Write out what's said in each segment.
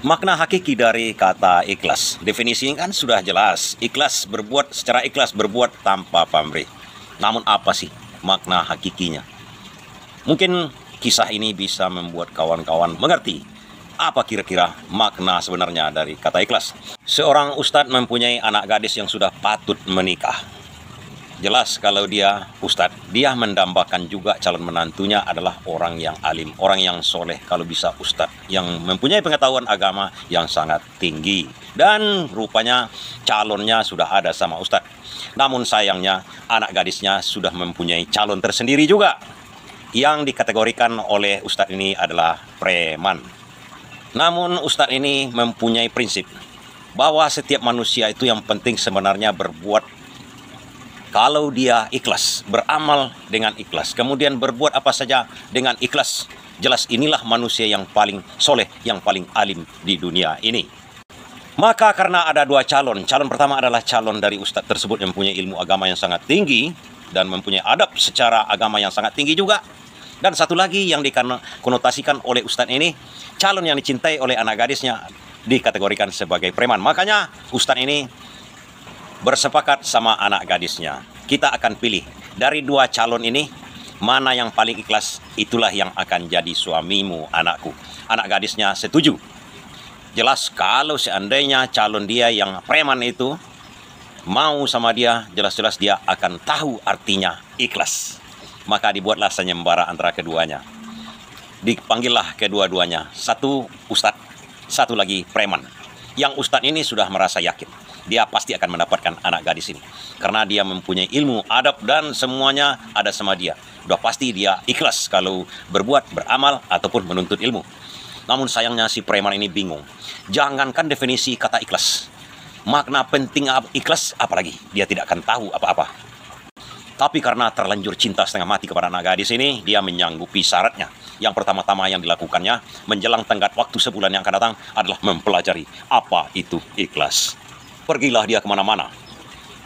Makna hakiki dari kata ikhlas, definisinya kan sudah jelas. Ikhlas berbuat secara ikhlas, berbuat tanpa pamrih. Namun apa sih makna hakikinya? Mungkin kisah ini bisa membuat kawan-kawan mengerti apa kira-kira makna sebenarnya dari kata ikhlas. Seorang ustadz mempunyai anak gadis yang sudah patut menikah. Jelas kalau dia ustadz, dia mendambakan juga calon menantunya adalah orang yang alim, orang yang soleh, kalau bisa ustadz, yang mempunyai pengetahuan agama yang sangat tinggi. Dan rupanya calonnya sudah ada sama ustadz. Namun sayangnya anak gadisnya sudah mempunyai calon tersendiri juga. Yang dikategorikan oleh ustadz ini adalah preman. Namun ustadz ini mempunyai prinsip bahwa setiap manusia itu yang penting sebenarnya berbuat kalau dia ikhlas, beramal dengan ikhlas, kemudian berbuat apa saja dengan ikhlas, jelas inilah manusia yang paling soleh, yang paling alim di dunia ini. Maka karena ada dua calon, calon pertama adalah calon dari ustadz tersebut yang mempunyai ilmu agama yang sangat tinggi, dan mempunyai adab secara agama yang sangat tinggi juga. Dan satu lagi yang dikonotasikan oleh ustadz ini, calon yang dicintai oleh anak gadisnya dikategorikan sebagai preman. Makanya ustadz ini bersepakat sama anak gadisnya. Kita akan pilih dari dua calon ini, mana yang paling ikhlas, itulah yang akan jadi suamimu, anakku. Anak gadisnya setuju. Jelas kalau seandainya calon dia yang preman itu mau sama dia, jelas-jelas dia akan tahu artinya ikhlas. Maka dibuatlah sayembara antara keduanya. Dipanggillah kedua-duanya. Satu ustadz, satu lagi preman. Yang ustadz ini sudah merasa yakin dia pasti akan mendapatkan anak gadis ini. Karena dia mempunyai ilmu, adab, dan semuanya ada sama dia. Udah pasti dia ikhlas kalau berbuat, beramal, ataupun menuntut ilmu. Namun sayangnya si preman ini bingung. Jangankan definisi kata ikhlas, makna penting ikhlas apalagi, dia tidak akan tahu apa-apa. Tapi karena terlanjur cinta setengah mati kepada anak gadis ini, dia menyanggupi syaratnya. Yang pertama-tama yang dilakukannya menjelang tenggat waktu sebulan yang akan datang adalah mempelajari apa itu ikhlas. Pergilah dia kemana-mana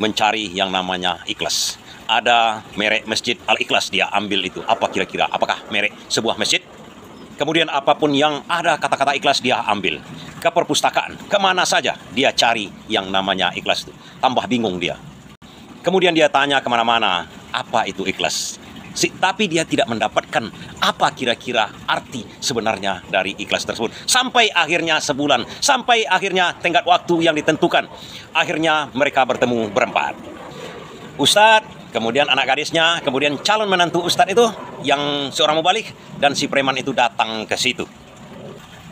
mencari yang namanya ikhlas. Ada merek masjid Al-Ikhlas, dia ambil itu. Apa kira-kira? Apakah merek sebuah masjid? Kemudian apapun yang ada kata-kata ikhlas dia ambil. Ke perpustakaan, kemana saja dia cari yang namanya ikhlas itu. Tambah bingung dia. Kemudian dia tanya kemana-mana, apa itu ikhlas? Tapi dia tidak mendapatkan apa kira-kira arti sebenarnya dari ikhlas tersebut. Sampai akhirnya sebulan, sampai akhirnya tenggat waktu yang ditentukan. Akhirnya mereka bertemu berempat. Ustadz, kemudian anak gadisnya, kemudian calon menantu ustadz itu yang seorang mubalik, dan si preman itu datang ke situ.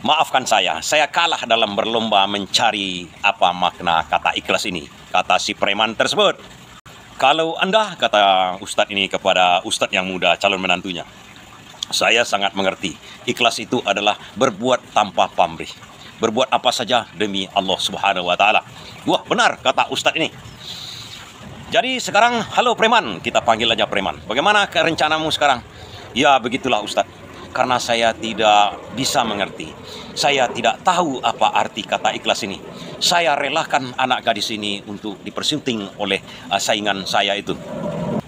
Maafkan saya kalah dalam berlomba mencari apa makna kata ikhlas ini, kata si preman tersebut. Kalau Anda, kata ustadz ini kepada ustadz yang muda, calon menantunya, saya sangat mengerti. Ikhlas itu adalah berbuat tanpa pamrih. Berbuat apa saja demi Allah Subhanahu wa Ta'ala. Wah, benar, kata ustadz ini. Jadi sekarang, halo preman, kita panggil aja preman. Bagaimana rencanamu sekarang? Ya, begitulah ustadz. Karena saya tidak bisa mengerti, saya tidak tahu apa arti kata ikhlas ini. Saya relakan anak gadis ini untuk dipersunting oleh saingan saya itu.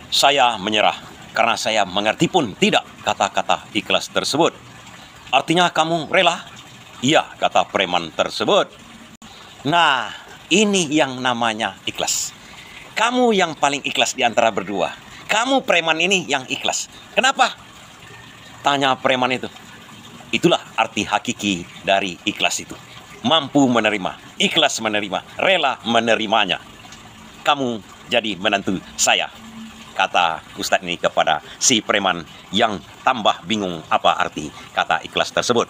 Saya menyerah karena saya mengerti pun tidak kata-kata ikhlas tersebut. Artinya kamu rela? Iya, kata preman tersebut. Nah, ini yang namanya ikhlas. Kamu yang paling ikhlas di antara berdua. Kamu preman ini yang ikhlas. Kenapa? Tanya preman itu. Itulah arti hakiki dari ikhlas itu. Mampu menerima, ikhlas menerima, rela menerimanya. Kamu jadi menantu saya, kata ustadz ini kepada si preman yang tambah bingung apa arti kata ikhlas tersebut.